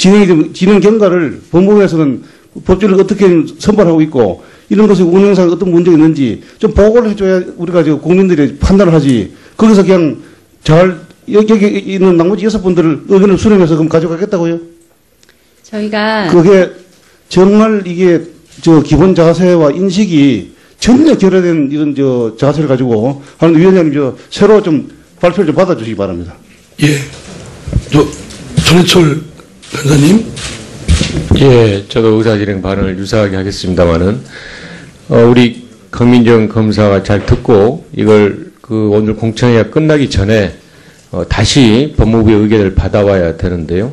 진행 경과를 법무부에서는 법조를 어떻게 선발하고 있고 이런 것의 운영상 어떤 문제가 있는지 좀 보고를 해줘야 우리가 국민들이 판단을 하지. 거기서 그냥 여기 있는 나머지 6분들을 의견을 수렴해서 그럼 가져가겠다고요? 저희가 그게 정말 이게 기본 자세와 인식이 전혀 결여된 이런 자세를 가지고 하는 위원장님 새로 좀 발표를 좀 받아주시기 바랍니다. 예. 전해철 간사님. 예, 저도 의사진행 발언을 유사하게 하겠습니다만은, 우리 강민정 검사가 잘 듣고 이걸 오늘 공청회가 끝나기 전에 다시 법무부의 의견을 받아와야 되는데요.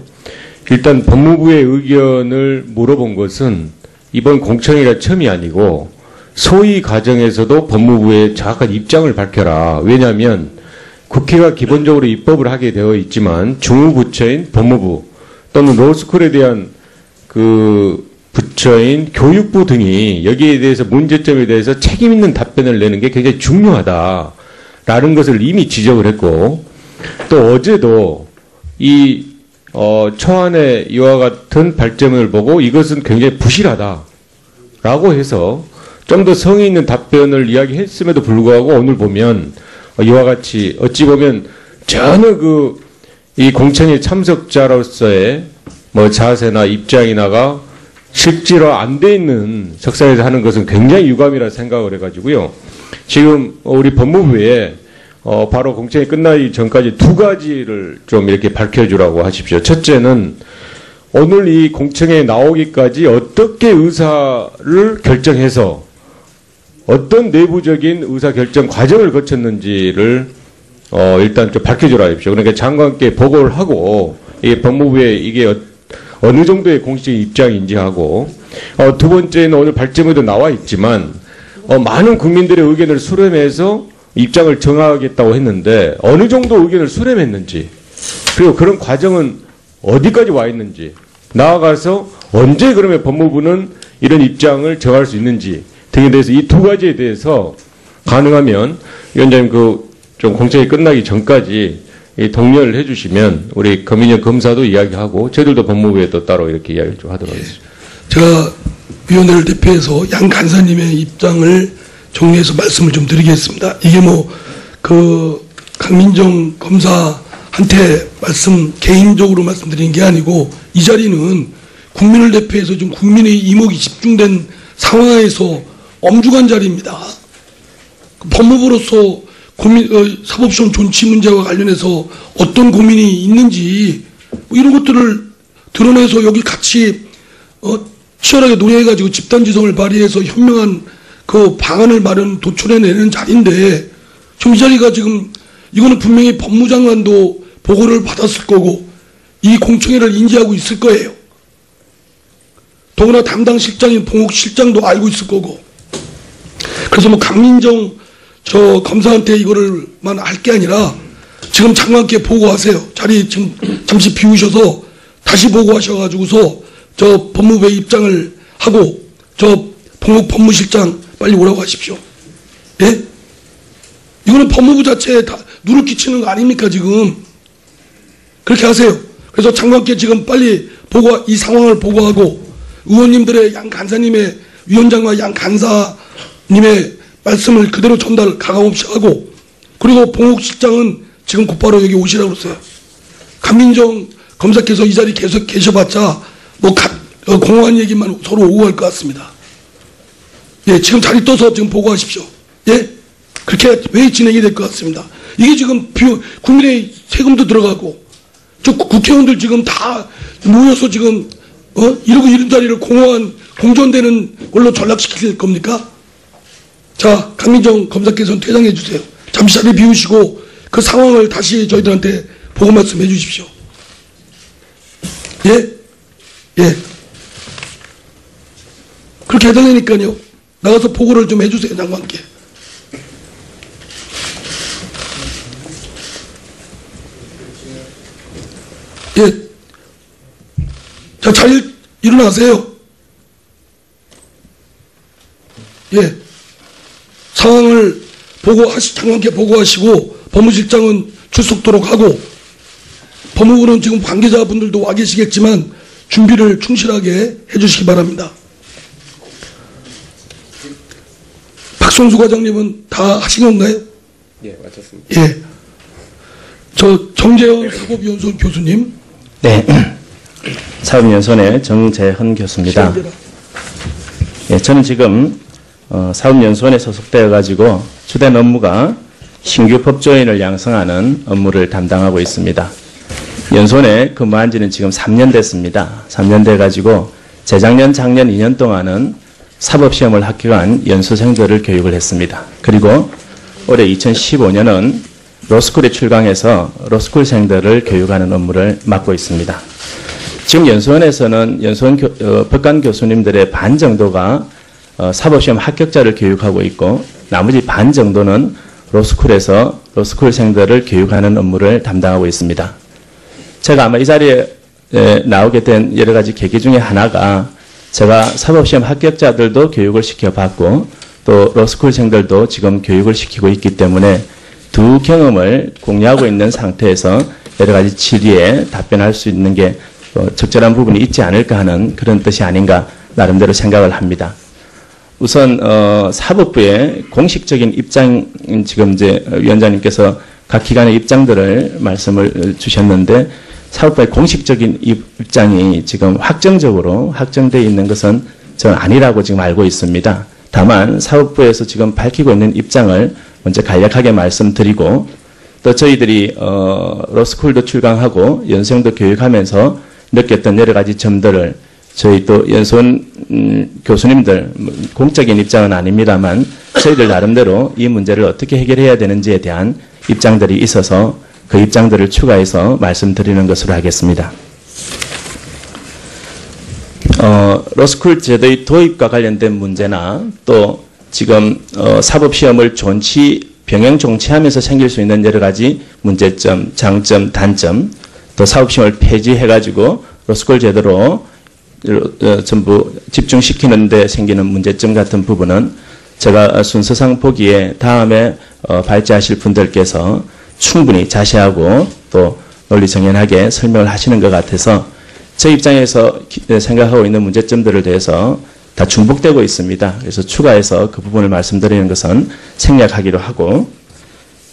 일단 법무부의 의견을 물어본 것은 이번 공청회가 처음이 아니고 소위 과정에서도 법무부의 정확한 입장을 밝혀라. 왜냐하면 국회가 기본적으로 입법을 하게 되어 있지만 중후부처인 법무부 또는 로스쿨에 대한 부처인 교육부 등이 여기에 대해서 문제점에 대해서 책임 있는 답변을 내는 게 굉장히 중요하다라는 것을 이미 지적을 했고, 또 어제도 이 초안의 이와 같은 발제문을 보고 이것은 굉장히 부실하다라고 해서 좀 더 성의 있는 답변을 이야기했음에도 불구하고 오늘 보면 이와 같이 어찌 보면 전혀 이 공청회 참석자로서의 자세나 입장이나가 실제로 안 돼 있는 석상에서 하는 것은 굉장히 유감이라 생각을 해가지고요. 지금 우리 법무부에 바로 공청회 끝나기 전까지 2가지를 좀 이렇게 밝혀주라고 하십시오. 첫째는 오늘 이 공청회에 나오기까지 어떻게 의사를 결정해서 어떤 내부적인 의사결정 과정을 거쳤는지를 일단 좀 밝혀주라 하십시오. 그러니까 장관께 보고를 하고 이 법무부에 이게 어느 정도의 공식적인 입장인지 하고, 두 번째는 오늘 발제문에도 나와 있지만 많은 국민들의 의견을 수렴해서 입장을 정하겠다고 했는데 어느 정도 의견을 수렴했는지, 그리고 그런 과정은 어디까지 와 있는지, 나아가서 언제 그러면 법무부는 이런 입장을 정할 수 있는지 등에 대해서 이 2가지에 대해서 가능하면 위원장님 좀 공청회 끝나기 전까지 독려를 해주시면 우리 강민정 검사도 이야기하고 저희들도 법무부에 또 따로 이렇게 이야기를 좀 하도록 하겠습니다. 제가 위원회를 대표해서 양 간사님의 입장을 정리해서 말씀을 좀 드리겠습니다. 이게 강민정 검사한테 개인적으로 말씀드린 게 아니고, 이 자리는 국민을 대표해서 좀 국민의 이목이 집중된 상황에서 엄중한 자리입니다. 법무부로서 사법시험 존치 문제와 관련해서 어떤 고민이 있는지 이런 것들을 드러내서 여기 같이 치열하게 논의해가지고 집단지성을 발휘해서 현명한 방안을 도출해내는 자리인데, 지금 이 자리가 이거는 분명히 법무장관도 보고를 받았을 거고 이 공청회를 인지하고 있을 거예요. 더구나 담당 실장인 봉욱 실장도 알고 있을 거고. 그래서 강민정 검사한테 이거를만 할 게 아니라 지금 장관께 보고하세요. 자리 지금 잠시 비우셔서 다시 보고하셔가지고서 법무부의 입장을 하고 봉욱 법무실장 빨리 오라고 하십시오. 예? 이거는 법무부 자체에 다 누를 끼치는 거 아닙니까 지금? 그렇게 하세요. 그래서 장관께 지금 빨리 이 상황을 보고하고 의원님들의 양 간사님의 위원장과 양 간사님의 말씀을 그대로 전달 가감없이 하고, 그리고 봉욱 실장은 지금 곧바로 여기 오시라고 그랬어요. 강민정 검사께서 이 자리 계속 계셔봤자 공허한 얘기만 서로 오고 갈 것 같습니다. 예, 지금 자리 떠서 지금 보고하십시오. 예? 그렇게 회의 진행이 될 것 같습니다. 이게 지금 국민의 세금도 들어가고 국회의원들 지금 다 모여서 지금 이런 자리를 공전되는 걸로 전락시킬 겁니까? 자, 강민정 검사께서는 퇴장해 주세요. 잠시 자리 비우시고 그 상황을 다시 저희들한테 보고 말씀해 주십시오. 예? 예. 그렇게 해달라니까요. 나가서 보고를 좀 해주세요, 장관께. 예. 자, 잘 일어나세요. 예. 상황을 장관께 보고하시고 법무실장은 출석토록 하고, 법무부는 지금 관계자분들도 와 계시겠지만 준비를 충실하게 해주시기 바랍니다. 박성수 과장님은 다 하신 건가요? 예, 마쳤습니다. 예. 저 정재현 사법연수원 교수님. 네. 사법연수원의 정재헌 교수입니다. 예, 저는 지금 사법연수원에 소속되어 가지고 주된 업무가 신규 법조인을 양성하는 업무를 담당하고 있습니다. 연수원에 근무한 지는 지금 3년 됐습니다. 3년 돼 가지고 재작년, 작년 2년 동안은 사법시험을 합격한 연수생들을 교육을 했습니다. 그리고 올해 2015년은 로스쿨에 출강해서 로스쿨생들을 교육하는 업무를 맡고 있습니다. 지금 연수원에서는 연수원 법관 교수님들의 반 정도가 사법시험 합격자를 교육하고 있고 나머지 반 정도는 로스쿨에서 로스쿨생들을 교육하는 업무를 담당하고 있습니다. 제가 아마 이 자리에 나오게 된 여러 가지 계기 중에 하나가 제가 사법시험 합격자들도 교육을 시켜봤고 또 로스쿨생들도 지금 교육을 시키고 있기 때문에 두 경험을 공유하고 있는 상태에서 여러 가지 질의에 답변할 수 있는 게 적절한 부분이 있지 않을까 하는 그런 뜻이 아닌가 나름대로 생각을 합니다. 우선 사법부의 공식적인 입장 지금 이제 위원장님께서 각 기관의 입장들을 말씀을 주셨는데 사법부의 공식적인 입장이 지금 확정적으로 확정되어 있는 것은 저는 아니라고 지금 알고 있습니다. 다만 사법부에서 지금 밝히고 있는 입장을 먼저 간략하게 말씀드리고 또 저희들이 로스쿨도 출강하고 연수생도 교육하면서 느꼈던 여러 가지 점들을 저희 또 연수원 교수님들 공적인 입장은 아닙니다만 저희들 나름대로 이 문제를 어떻게 해결해야 되는지에 대한 입장들이 있어서 그 입장들을 추가해서 말씀드리는 것으로 하겠습니다. 로스쿨 제도의 도입과 관련된 문제나 또 지금 사법시험을 병행 존치하면서 생길 수 있는 여러 가지 문제점, 장점, 단점 또 사법시험을 폐지해가지고 로스쿨 제도로 전부 집중시키는 데 생기는 문제점 같은 부분은 제가 순서상 보기에 다음에 발제하실 분들께서 충분히 자세하고 또 논리정연하게 설명을 하시는 것 같아서 제 입장에서 생각하고 있는 문제점들에 대해서 다 중복되고 있습니다. 그래서 추가해서 그 부분을 말씀드리는 것은 생략하기로 하고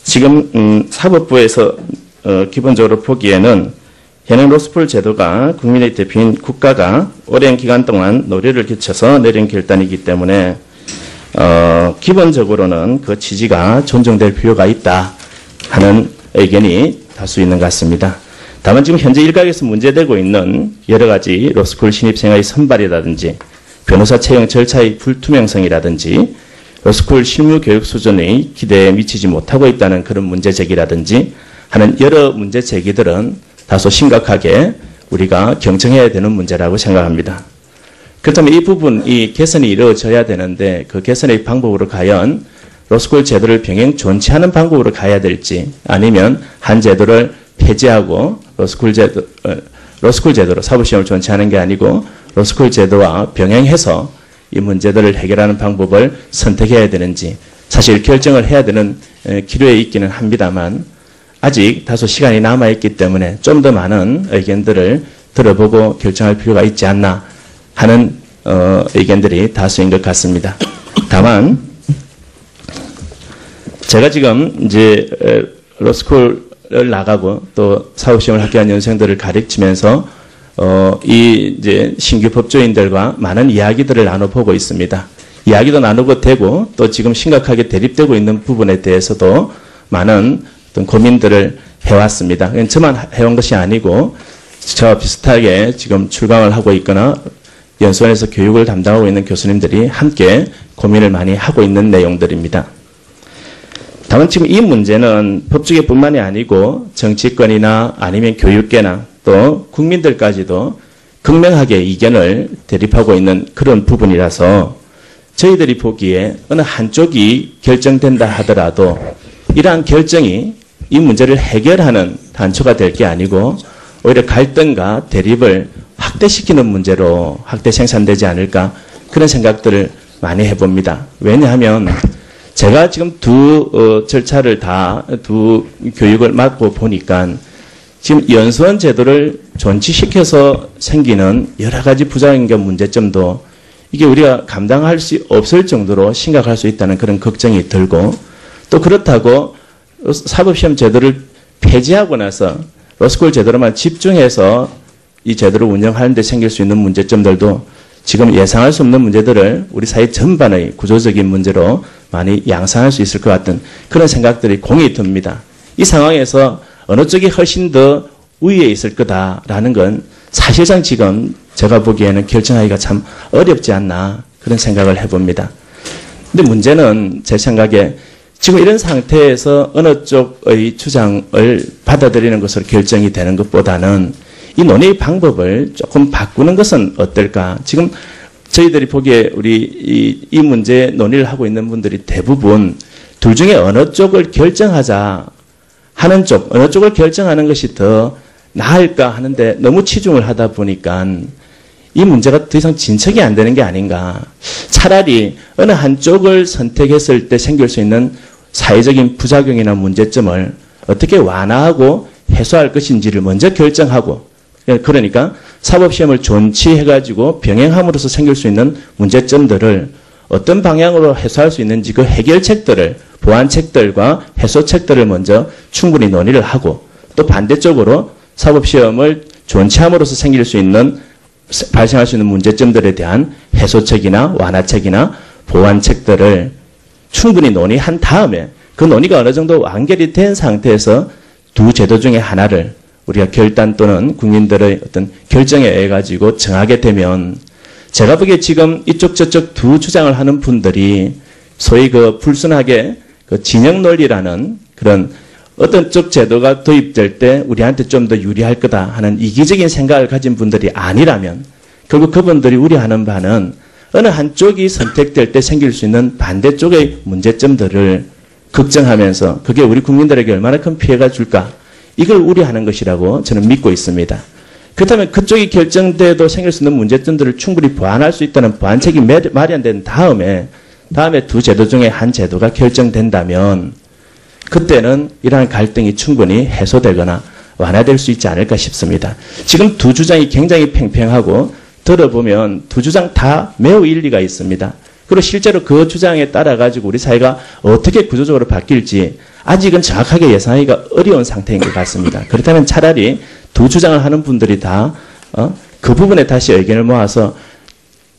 지금 사법부에서 기본적으로 보기에는 현행 로스쿨 제도가 국민의 대표인 국가가 오랜 기간 동안 노력을 끼쳐서 내린 결단이기 때문에 기본적으로는 그 취지가 존중될 필요가 있다 하는 의견이 다수 있는 것 같습니다. 다만 지금 현재 일각에서 문제되고 있는 여러 가지 로스쿨 신입생의 선발이라든지 변호사 채용 절차의 불투명성이라든지 로스쿨 실무 교육 수준의 기대에 미치지 못하고 있다는 그런 문제 제기라든지 하는 여러 문제 제기들은 다소 심각하게 우리가 경청해야 되는 문제라고 생각합니다. 그렇다면 이 부분, 이 개선이 이루어져야 되는데 그 개선의 방법으로 과연 로스쿨 제도를 병행 존치하는 방법으로 가야 될지 아니면 한 제도를 폐지하고 로스쿨 제도로 사법시험을 존치하는 게 아니고 로스쿨 제도와 병행해서 이 문제들을 해결하는 방법을 선택해야 되는지 사실 결정을 해야 되는 기로에 있기는 합니다만 아직 다소 시간이 남아있기 때문에 좀 더 많은 의견들을 들어보고 결정할 필요가 있지 않나 하는 의견들이 다수인 것 같습니다. 다만 제가 지금 이제 로스쿨을 나가고 또 사법시험을 합격한 연수생들을 가르치면서 이 이제 신규 법조인들과 많은 이야기들을 나눠보고 있습니다. 이야기도 나누고 되고 또 지금 심각하게 대립되고 있는 부분에 대해서도 많은 어떤 고민들을 해왔습니다. 저만 해온 것이 아니고 저와 비슷하게 지금 출강을 하고 있거나 연수원에서 교육을 담당하고 있는 교수님들이 함께 고민을 많이 하고 있는 내용들입니다. 다만 지금 이 문제는 법조계뿐만이 아니고 정치권이나 아니면 교육계나 또 국민들까지도 극명하게 이견을 대립하고 있는 그런 부분이라서 저희들이 보기에 어느 한쪽이 결정된다 하더라도 이러한 결정이 이 문제를 해결하는 단초가 될 게 아니고 오히려 갈등과 대립을 확대시키는 문제로 확대 생산되지 않을까 그런 생각들을 많이 해봅니다. 왜냐하면 제가 지금 두 절차를 두 교육을 맡고 보니까 지금 연수원 제도를 존치시켜서 생기는 여러 가지 부작용과 문제점도 이게 우리가 감당할 수 없을 정도로 심각할 수 있다는 그런 걱정이 들고, 또 그렇다고 사법시험 제도를 폐지하고 나서 로스쿨 제도로만 집중해서 이 제도를 운영하는 데 생길 수 있는 문제점들도 지금 예상할 수 없는 문제들을 우리 사회 전반의 구조적인 문제로 많이 양산할 수 있을 것 같은 그런 생각들이 공이 듭니다. 이 상황에서 어느 쪽이 훨씬 더 우위에 있을 거다라는 건 사실상 지금 제가 보기에는 결정하기가 참 어렵지 않나 그런 생각을 해봅니다. 근데 문제는 제 생각에 지금 이런 상태에서 어느 쪽의 주장을 받아들이는 것으로 결정이 되는 것보다는 이 논의 방법을 조금 바꾸는 것은 어떨까? 지금 저희들이 보기에 우리 이 문제 논의를 하고 있는 분들이 대부분 둘 중에 어느 쪽을 결정하자 하는 쪽, 어느 쪽을 결정하는 것이 더 나을까 하는데 너무 치중을 하다 보니까 이 문제가 더 이상 진척이 안 되는 게 아닌가. 차라리 어느 한쪽을 선택했을 때 생길 수 있는 사회적인 부작용이나 문제점을 어떻게 완화하고 해소할 것인지를 먼저 결정하고, 그러니까 사법시험을 존치해가지고 병행함으로써 생길 수 있는 문제점들을 어떤 방향으로 해소할 수 있는지 그 해결책들을, 보완책들과 해소책들을 먼저 충분히 논의를 하고, 또 반대쪽으로 사법시험을 존치함으로써 생길 수 있는, 발생할 수 있는 문제점들에 대한 해소책이나 완화책이나 보완책들을 충분히 논의한 다음에 그 논의가 어느 정도 완결이 된 상태에서 두 제도 중에 하나를 우리가 결단 또는 국민들의 어떤 결정에 의해 가지고 정하게 되면, 제가 보기에 지금 이쪽 저쪽 두 주장을 하는 분들이 소위 그 불순하게 그 진영 논리라는 그런 어떤 쪽 제도가 도입될 때 우리한테 좀 더 유리할 거다 하는 이기적인 생각을 가진 분들이 아니라면, 결국 그분들이 우려하는 바는 어느 한쪽이 선택될 때 생길 수 있는 반대쪽의 문제점들을 걱정하면서 그게 우리 국민들에게 얼마나 큰 피해가 줄까, 이걸 우려하는 것이라고 저는 믿고 있습니다. 그렇다면 그쪽이 결정돼도 생길 수 있는 문제점들을 충분히 보완할 수 있다는 보완책이 마련된 다음에 두 제도 중에 한 제도가 결정된다면 그때는 이러한 갈등이 충분히 해소되거나 완화될 수 있지 않을까 싶습니다. 지금 두 주장이 굉장히 팽팽하고 들어보면 두 주장 다 매우 일리가 있습니다. 그리고 실제로 그 주장에 따라 가지고 우리 사회가 어떻게 구조적으로 바뀔지 아직은 정확하게 예상하기가 어려운 상태인 것 같습니다. 그렇다면 차라리 두 주장을 하는 분들이 다 그 부분에 다시 의견을 모아서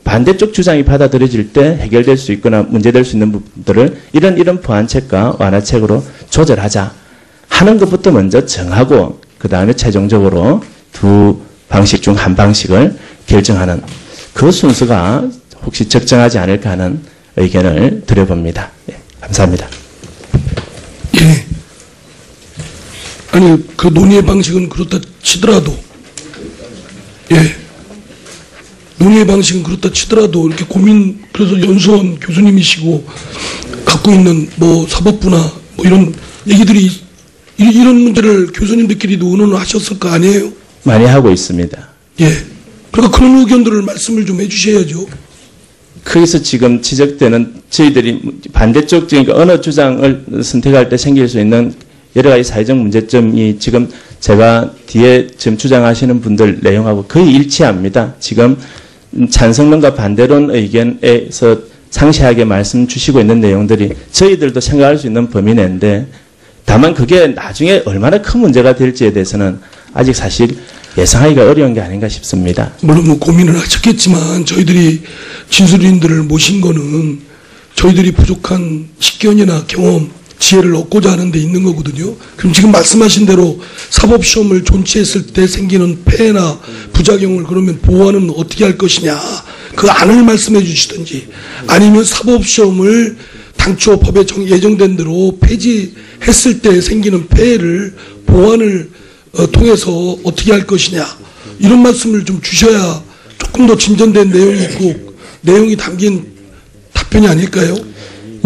반대쪽 주장이 받아들여질 때 해결될 수 있거나 문제될 수 있는 부분들을 이런 보완책과 완화책으로 조절하자 하는 것부터 먼저 정하고 그 다음에 최종적으로 두 방식 중 한 방식을 결정하는 그 순서가 혹시 적정하지 않을까 하는 의견을 드려봅니다. 네, 감사합니다. 예. 아니, 그 논의의 방식은 그렇다 치더라도, 예. 논의의 방식은 그렇다 치더라도 이렇게 고민, 그래서 연수원 교수님이시고 갖고 있는 뭐 사법부나 뭐 이런 얘기들이 이런 문제를 교수님들끼리도 의논을 하셨을 거 아니에요? 많이 하고 있습니다. 예. 그러니까 그런 의견들을 말씀을 좀 해주셔야죠. 거기서 지금 지적되는 저희들이 반대쪽, 그러니까 어느 주장을 선택할 때 생길 수 있는 여러 가지 사회적 문제점이 지금 제가 뒤에 지금 주장하시는 분들 내용하고 거의 일치합니다. 지금 찬성론과 반대론 의견에서 상세하게 말씀 주시고 있는 내용들이 저희들도 생각할 수 있는 범위 내인데, 다만 그게 나중에 얼마나 큰 문제가 될지에 대해서는 아직 사실 예상하기가 어려운 게 아닌가 싶습니다. 물론 뭐 고민을 하셨겠지만 저희들이 진술인들을 모신 거는 저희들이 부족한 식견이나 경험, 지혜를 얻고자 하는 데 있는 거거든요. 그럼 지금 말씀하신 대로 사법시험을 존치했을 때 생기는 폐해나 부작용을 그러면 보완은 어떻게 할 것이냐, 그 안을 말씀해 주시든지, 아니면 사법시험을 당초 법에 예정된 대로 폐지했을 때 생기는 폐해를 보완을 통해서 어떻게 할 것이냐, 이런 말씀을 좀 주셔야 조금 더 진전된 내용이 있고 내용이 담긴 답변이 아닐까요?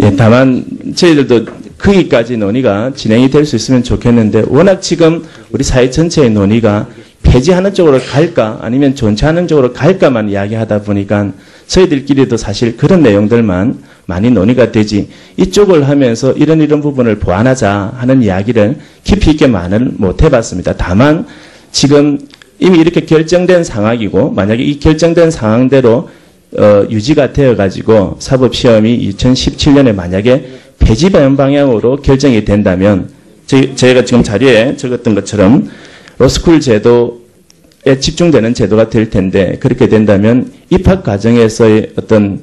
예, 다만 저희들도 거기까지 논의가 진행이 될 수 있으면 좋겠는데, 워낙 지금 우리 사회 전체의 논의가 폐지하는 쪽으로 갈까 아니면 존치하는 쪽으로 갈까만 이야기하다 보니까 저희들끼리도 사실 그런 내용들만 많이 논의가 되지 이쪽을 하면서 이런 부분을 보완하자 하는 이야기를 깊이 있게 말을 못 해봤습니다. 다만 지금 이미 이렇게 결정된 상황이고 만약에 이 결정된 상황대로 유지가 되어가지고 사법시험이 2017년에 만약에 폐지되는 방향으로 결정이 된다면 저희가 지금 자료에 적었던 것처럼 로스쿨 제도에 집중되는 제도가 될 텐데 그렇게 된다면 입학 과정에서의 어떤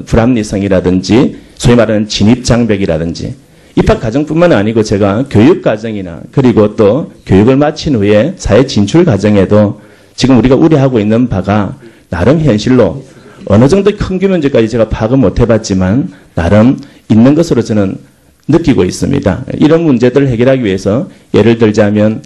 불합리성이라든지 소위 말하는 진입장벽이라든지 입학 과정뿐만 아니고 제가 교육 과정이나 그리고 또 교육을 마친 후에 사회 진출 과정에도 지금 우리가 우려하고 있는 바가 나름 현실로 어느 정도 큰 규모인지까지 제가 파악은 못 해봤지만 나름 있는 것으로 저는 느끼고 있습니다. 이런 문제들을 해결하기 위해서 예를 들자면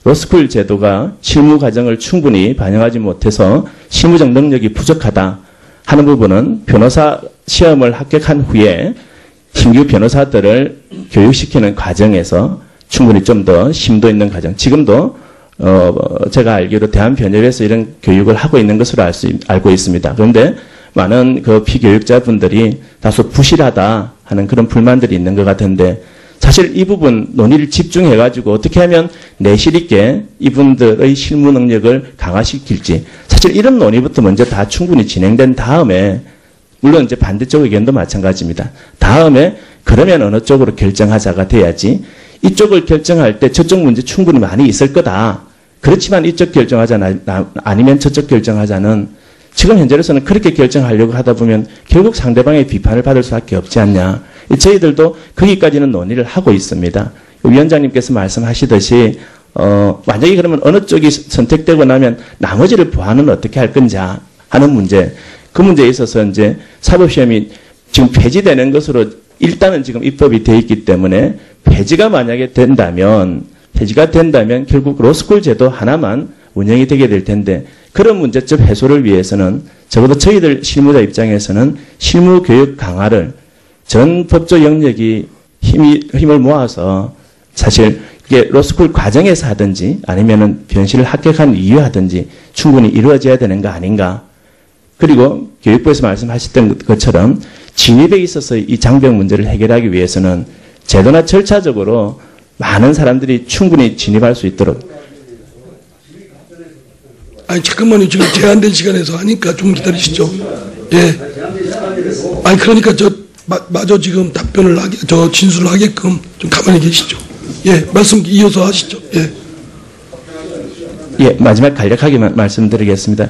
로스쿨 제도가 실무 과정을 충분히 반영하지 못해서 실무적 능력이 부족하다 하는 부분은 변호사 시험을 합격한 후에 신규 변호사들을 교육시키는 과정에서 충분히 좀 더 심도 있는 과정. 지금도 제가 알기로 대한변협에서 이런 교육을 하고 있는 것으로 알고 있습니다. 그런데 많은 그 피교육자분들이 다소 부실하다 하는 그런 불만들이 있는 것 같은데 사실 이 부분 논의를 집중해가지고 어떻게 하면 내실 있게 이분들의 실무 능력을 강화시킬지 사실 이런 논의부터 먼저 다 충분히 진행된 다음에 물론 이제 반대쪽 의견도 마찬가지입니다. 다음에 그러면 어느 쪽으로 결정하자가 돼야지 이쪽을 결정할 때 저쪽 문제 충분히 많이 있을 거다. 그렇지만 이쪽 결정하자 아니면 저쪽 결정하자는 지금 현재로서는 그렇게 결정하려고 하다 보면 결국 상대방의 비판을 받을 수밖에 없지 않냐. 저희들도 거기까지는 논의를 하고 있습니다. 위원장님께서 말씀하시듯이 만약에 그러면 어느 쪽이 선택되고 나면 나머지를 보완은 어떻게 할 건지 하는 문제. 그 문제에 있어서 이제 사법시험이 지금 폐지되는 것으로 일단은 지금 입법이 되어 있기 때문에 폐지가 만약에 된다면 결국 로스쿨 제도 하나만 운영이 되게 될 텐데 그런 문제점 해소를 위해서는 적어도 저희들 실무자 입장에서는 실무 교육 강화를 전 법조 영역이 힘을 모아서 사실 그게 로스쿨 과정에서 하든지 아니면은 변실을 합격한 이유 하든지 충분히 이루어져야 되는 거 아닌가. 그리고 교육부에서 말씀하셨던 것처럼 진입에 있어서 이 장벽 문제를 해결하기 위해서는 제도나 절차적으로 많은 사람들이 충분히 진입할 수 있도록. 아니 잠깐만요. 지금 제한된 시간에서 하니까 좀 기다리시죠. 예. 아니 그러니까 마저 지금 답변을 진술을 하게끔 좀 가만히 계시죠. 예. 말씀 이어서 하시죠. 예. 예. 마지막 간략하게 말씀드리겠습니다.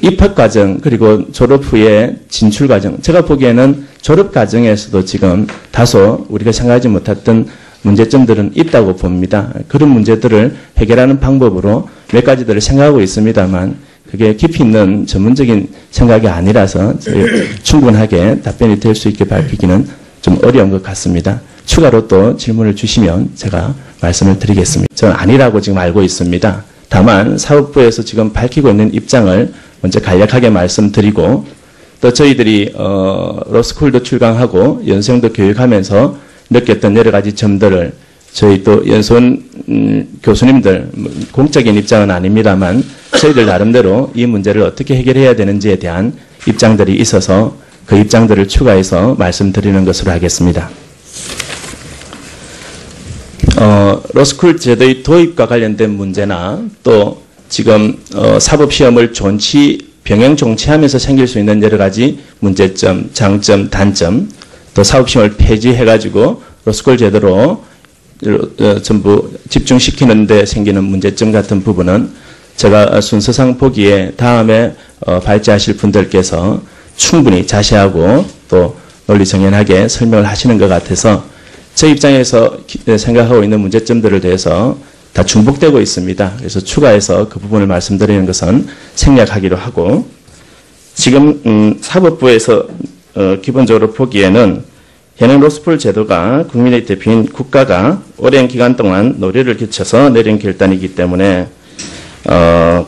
입학 과정 그리고 졸업 후에 진출 과정 제가 보기에는 졸업 과정에서도 지금 다소 우리가 생각하지 못했던 문제점들은 있다고 봅니다. 그런 문제들을 해결하는 방법으로 몇 가지들을 생각하고 있습니다만 그게 깊이 있는 전문적인 생각이 아니라서 충분하게 답변이 될 수 있게 밝히기는 좀 어려운 것 같습니다. 추가로 또 질문을 주시면 제가 말씀을 드리겠습니다. 저는 아니라고 지금 알고 있습니다. 다만 사법부에서 지금 밝히고 있는 입장을 먼저 간략하게 말씀드리고 또 저희들이 로스쿨도 출강하고 연수생도 교육하면서 느꼈던 여러 가지 점들을 저희 또 연수원 교수님들 공적인 입장은 아닙니다만 저희들 나름대로 이 문제를 어떻게 해결해야 되는지에 대한 입장들이 있어서 그 입장들을 추가해서 말씀드리는 것으로 하겠습니다. 로스쿨 제도의 도입과 관련된 문제나 또 지금 사법시험을 병행 종치하면서 생길 수 있는 여러 가지 문제점, 장점, 단점 또 사법시험을 폐지해가지고 로스쿨 제도로 전부 집중시키는 데 생기는 문제점 같은 부분은 제가 순서상 보기에 다음에 발제하실 분들께서 충분히 자세하고 또 논리정연하게 설명을 하시는 것 같아서 제 입장에서 생각하고 있는 문제점들을 대해서 다 중복되고 있습니다. 그래서 추가해서 그 부분을 말씀드리는 것은 생략하기로 하고 지금 사법부에서 기본적으로 보기에는 현행 로스쿨 제도가 국민의 대표인 국가가 오랜 기간 동안 노력을 끼쳐서 내린 결단이기 때문에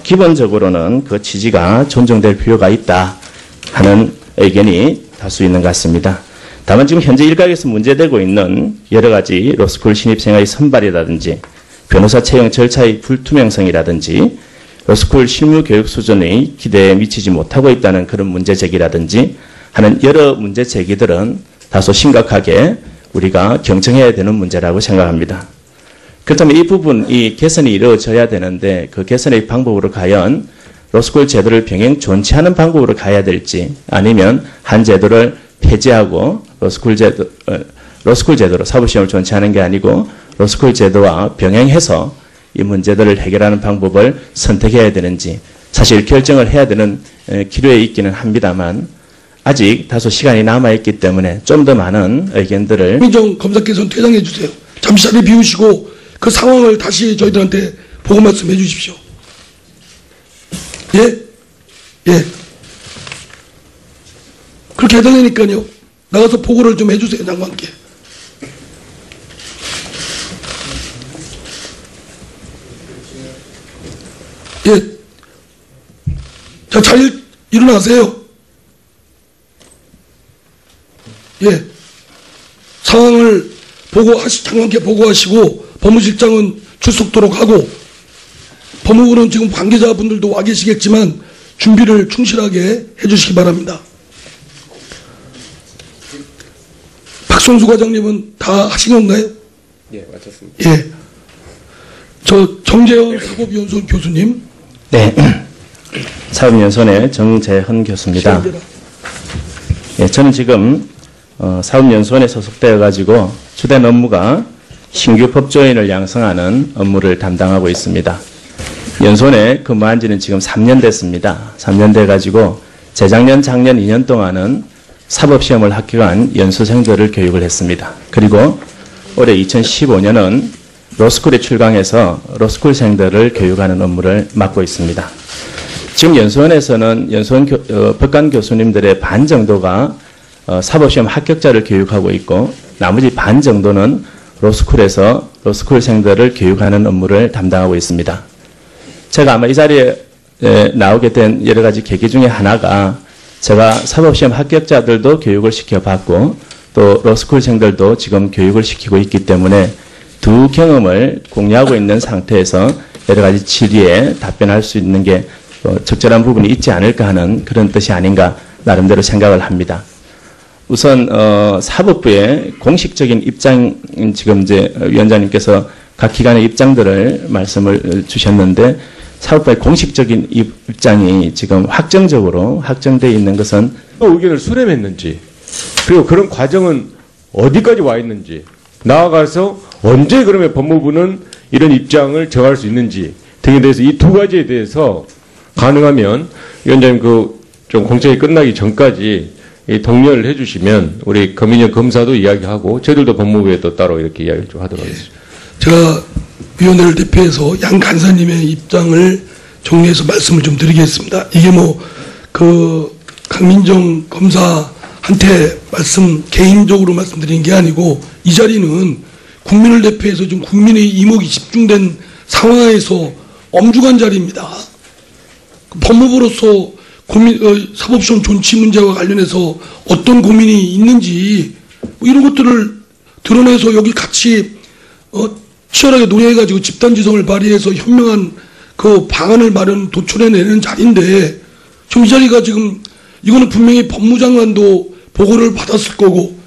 기본적으로는 그 취지가 존중될 필요가 있다 하는 의견이 다수 있는 것 같습니다. 다만 지금 현재 일각에서 문제되고 있는 여러 가지 로스쿨 신입생의 선발이라든지 변호사 채용 절차의 불투명성이라든지 로스쿨 실무 교육 수준의 기대에 미치지 못하고 있다는 그런 문제 제기라든지 하는 여러 문제 제기들은 다소 심각하게 우리가 경청해야 되는 문제라고 생각합니다. 그렇다면 이 부분, 이 개선이 이루어져야 되는데 그 개선의 방법으로 과연 로스쿨 제도를 병행 존치하는 방법으로 가야 될지 아니면 한 제도를 폐지하고 로스쿨 제도로 사법시험을 존치하는 게 아니고 로스쿨 제도와 병행해서 이 문제들을 해결하는 방법을 선택해야 되는지 사실 결정을 해야 되는 기로에 있기는 합니다만 아직 다소 시간이 남아있기 때문에 좀 더 많은 의견들을 강민정 검사께서는 퇴장해 주세요. 잠시 자리 비우시고 그 상황을 다시 저희들한테 보고 말씀해 주십시오. 예? 예. 그렇게 해달라니까요. 나가서 보고를 좀 해주세요, 장관께. 예. 자, 잘 일어나세요. 예. 상황을 장관께 보고하시고 법무실장은 출석토록 하고 법무부는 지금 관계자분들도 와 계시겠지만 준비를 충실하게 해주시기 바랍니다. 박성수 과장님은 다 하신 건가요? 예, 마쳤습니다. 예. 저 정재현 사법연수원 교수님. 네. 사법연수원의 정재헌 교수입니다. 예, 저는 지금 사법연수원에 소속되어 가지고 주된 업무가 신규 법조인을 양성하는 업무를 담당하고 있습니다. 연수원에 근무한 지는 지금 3년 됐습니다. 3년 돼 가지고 재작년, 작년 2년 동안은 사법시험을 합격한 연수생들을 교육을 했습니다. 그리고 올해 2015년은 로스쿨에 출강해서 로스쿨생들을 교육하는 업무를 맡고 있습니다. 지금 연수원에서는 연수원 법관 교수님들의 반 정도가 사법시험 합격자를 교육하고 있고 나머지 반 정도는 로스쿨에서 로스쿨생들을 교육하는 업무를 담당하고 있습니다. 제가 아마 이 자리에 나오게 된 여러 가지 계기 중에 하나가 제가 사법시험 합격자들도 교육을 시켜봤고 또 로스쿨생들도 지금 교육을 시키고 있기 때문에 두 경험을 공유하고 있는 상태에서 여러 가지 질의에 답변할 수 있는 게 적절한 부분이 있지 않을까 하는 그런 뜻이 아닌가 나름대로 생각을 합니다. 우선 사법부의 공식적인 입장 지금 이제 위원장님께서 각 기관의 입장들을 말씀을 주셨는데 사법부의 공식적인 입장이 지금 확정적으로 확정되어 있는 것은 의견을 수렴했는지 그리고 그런 과정은 어디까지 와 있는지 나아가서 언제 그러면 법무부는 이런 입장을 정할 수 있는지 등에 대해서 이 두 가지에 대해서 가능하면 위원장님 좀 공청회 끝나기 전까지 독려를 해주시면 우리 검인영 검사도 이야기하고 저희들도 법무부에 또 따로 이렇게 이야기를 좀 하도록 하겠습니다. 제가 위원회를 대표해서 양 간사님의 입장을 정리해서 말씀을 좀 드리겠습니다. 이게 강민정 검사한테 개인적으로 말씀드린 게 아니고 이 자리는 국민을 대표해서 좀 국민의 이목이 집중된 상황에서 엄중한 자리입니다. 법무부로서 사법시험 존치 문제와 관련해서 어떤 고민이 있는지 이런 것들을 드러내서 여기 같이 치열하게 논의해가지고 집단지성을 발휘해서 현명한 그 방안을 도출해내는 자리인데 지금 이 자리가 지금 이거는 분명히 법무장관도 보고를 받았을 거고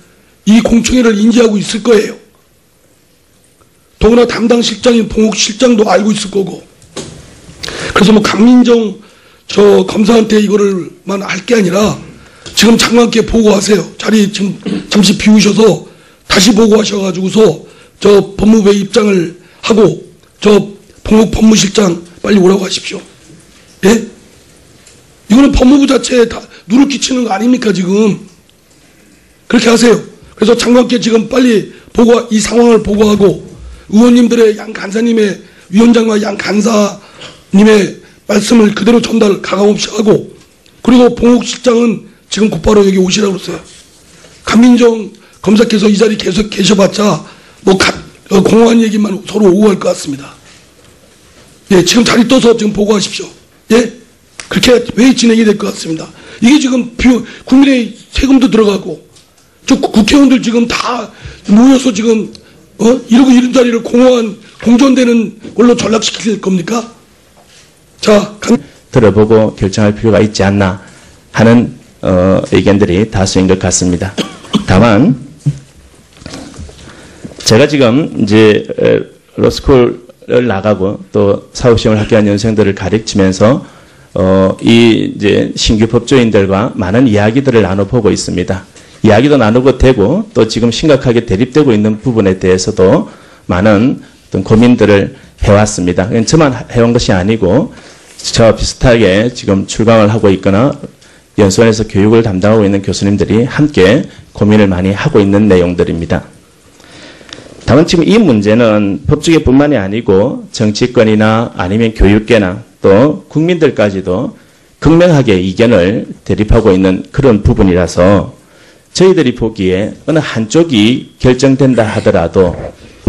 이 공청회를 인지하고 있을 거예요. 더구나 담당 실장인 봉욱 실장도 알고 있을 거고 그래서 강민정 검사한테 이거를만 할 게 아니라 지금 장관께 보고하세요. 자리 지금 잠시 비우셔서 다시 보고하셔가지고서 저 법무부의 입장을 하고 저 봉욱 법무실장 빨리 오라고 하십시오. 예? 이거는 법무부 자체에 다 누를 끼치는 거 아닙니까 지금? 그렇게 하세요. 그래서 장관께 지금 빨리 이 상황을 보고하고 의원님들의 양 간사님의 위원장과 양 간사님의 말씀을 그대로 전달 가감없이 하고 그리고 봉욱 실장은 지금 곧바로 여기 오시라고 그랬어요. 강민정 검사께서 이 자리 계속 계셔봤자 공허한 얘기만 서로 오고 갈 것 같습니다. 예, 지금 자리 떠서 지금 보고하십시오. 예? 그렇게 회의 진행이 될 것 같습니다. 이게 지금 국민의 세금도 들어가고 저 국회의원들 지금 다 모여서 지금 이러고 이런 자리를 공정되는 걸로 전락시킬 겁니까? 자, 들어보고 결정할 필요가 있지 않나 하는 의견들이 다수인 것 같습니다. 다만 제가 지금 이제 로스쿨을 나가고 또 사법시험을 합격한 연생들을 가르치면서 이 이제 신규 법조인들과 많은 이야기들을 나눠보고 있습니다. 이야기도 나누고 되고 또 지금 심각하게 대립되고 있는 부분에 대해서도 많은 어떤 고민들을 해왔습니다. 그냥 저만 해온 것이 아니고 저와 비슷하게 지금 출강을 하고 있거나 연수원에서 교육을 담당하고 있는 교수님들이 함께 고민을 많이 하고 있는 내용들입니다. 다만 지금 이 문제는 법조계뿐만이 아니고 정치권이나 아니면 교육계나 또 국민들까지도 극명하게 이견을 대립하고 있는 그런 부분이라서 저희들이 보기에 어느 한쪽이 결정된다 하더라도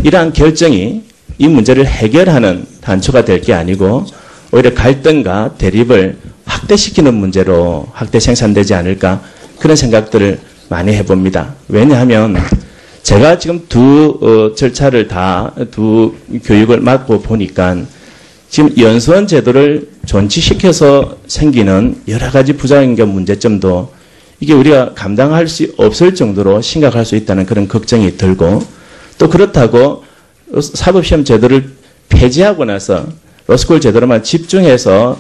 이러한 결정이 이 문제를 해결하는 단초가 될 게 아니고 오히려 갈등과 대립을 확대시키는 문제로 확대 생산되지 않을까 그런 생각들을 많이 해봅니다. 왜냐하면 제가 지금 두 절차를 두 교육을 맡고 보니까 지금 연수원 제도를 존치시켜서 생기는 여러 가지 부작용과 문제점도 이게 우리가 감당할 수 없을 정도로 심각할 수 있다는 그런 걱정이 들고 또 그렇다고 사법시험 제도를 폐지하고 나서 로스쿨 제도로만 집중해서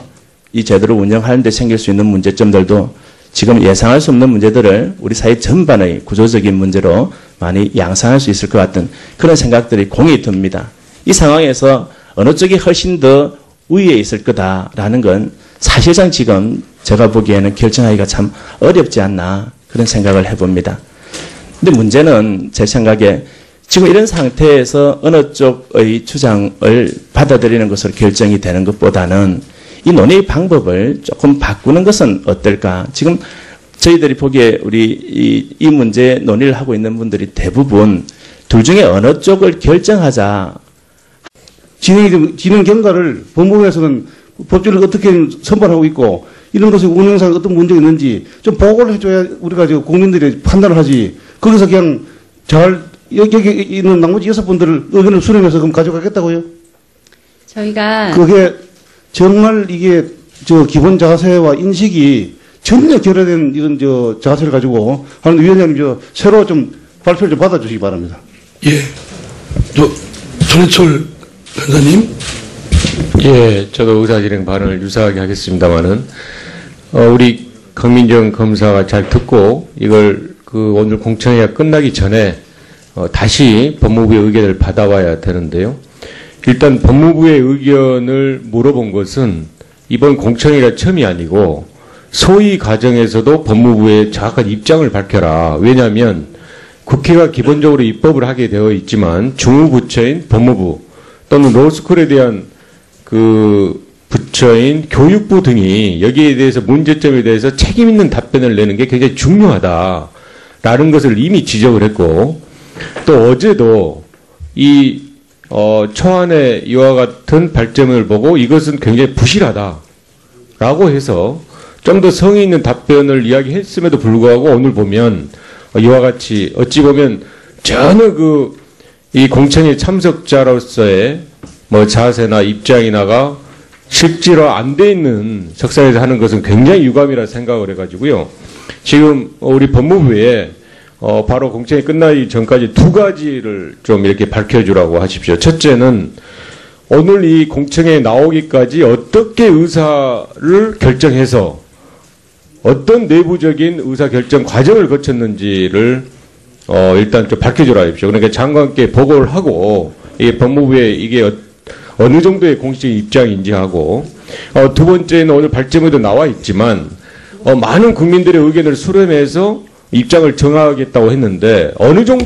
이 제도를 운영하는 데 생길 수 있는 문제점들도 지금 예상할 수 없는 문제들을 우리 사회 전반의 구조적인 문제로 많이 양상할 수 있을 것 같은 그런 생각들이 공이 듭니다. 이 상황에서 어느 쪽이 훨씬 더 우위에 있을 거다라는 건 사실상 지금 제가 보기에는 결정하기가 참 어렵지 않나 그런 생각을 해봅니다. 근데 문제는 제 생각에 지금 이런 상태에서 어느 쪽의 주장을 받아들이는 것으로 결정이 되는 것보다는 이 논의 방법을 조금 바꾸는 것은 어떨까? 지금 저희들이 보기에 우리 이 문제 논의를 하고 있는 분들이 대부분 둘 중에 어느 쪽을 결정하자. 진행 경과를 법무부에서는 법조를 어떻게 선발하고 있고 이런 것이 운영상 어떤 문제가 있는지 좀 보고를 해줘야 우리가 국민들이 판단을 하지. 거기서 그냥 여기 있는 나머지 6분들을 의견을 수렴해서 그럼 가져가겠다고요? 저희가 그게 정말 이게 기본 자세와 인식이 전혀 결여된 이런 자세를 가지고 하는 위원장님 새로 좀 발표를 좀 받아주시기 바랍니다. 예. 전해철 변호사님. 예, 저도 의사진행 발언을 유사하게 하겠습니다만은, 우리 강민정 검사가 잘 듣고 이걸 오늘 공청회가 끝나기 전에 다시 법무부의 의견을 받아와야 되는데요. 일단 법무부의 의견을 물어본 것은 이번 공청회가 처음이 아니고 소위 과정에서도 법무부의 정확한 입장을 밝혀라. 왜냐하면 국회가 기본적으로 입법을 하게 되어 있지만 중후부처인 법무부 또는 로스쿨에 대한 부처인 교육부 등이 여기에 대해서 문제점에 대해서 책임 있는 답변을 내는 게 굉장히 중요하다라는 것을 이미 지적을 했고 또 어제도 이 초안의 이와 같은 발전을 보고 이것은 굉장히 부실하다라고 해서 좀 더 성의 있는 답변을 이야기했음에도 불구하고 오늘 보면 이와 같이 어찌 보면 전혀 이 공청회 참석자로서의 자세나 입장이나가 실제로 안 돼 있는 석상에서 하는 것은 굉장히 유감이라 생각을 해가지고요. 지금 우리 법무부에 바로 공청회 끝나기 전까지 두 가지를 좀 이렇게 밝혀주라고 하십시오. 첫째는 오늘 이 공청회에 나오기까지 어떻게 의사를 결정해서 어떤 내부적인 의사결정 과정을 거쳤는지를 일단 좀 밝혀주라 하십시오. 그러니까 장관께 보고를 하고 이게 법무부의 이게 어느 정도의 공식적인 입장인지 하고 두 번째는 오늘 발제문에도 나와 있지만 많은 국민들의 의견을 수렴해서 입장을 정하겠다고 했는데 어느 정도